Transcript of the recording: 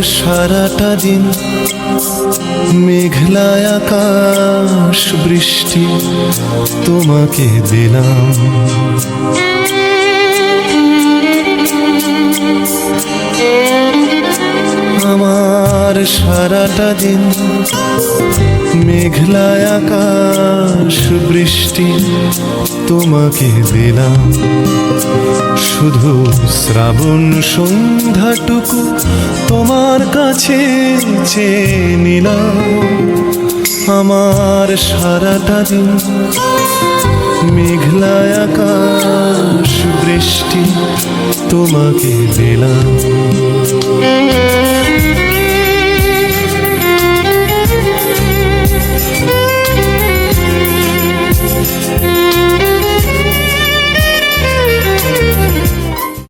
সারাটা দিন মেঘলা আকাশ বৃষ্টি তোমাকে দিলাম। আমার সারাটা দিন মেঘলা আকাশ বৃষ্টি তোমাকে দিলাম। শুধু শ্রাবণ সন্ধ্যাটুকু তোমার কাছে চেয়ে নিলাম। আমার সারাটা দিন মেঘলা আকাশ বৃষ্টি তোমাকে দিলাম।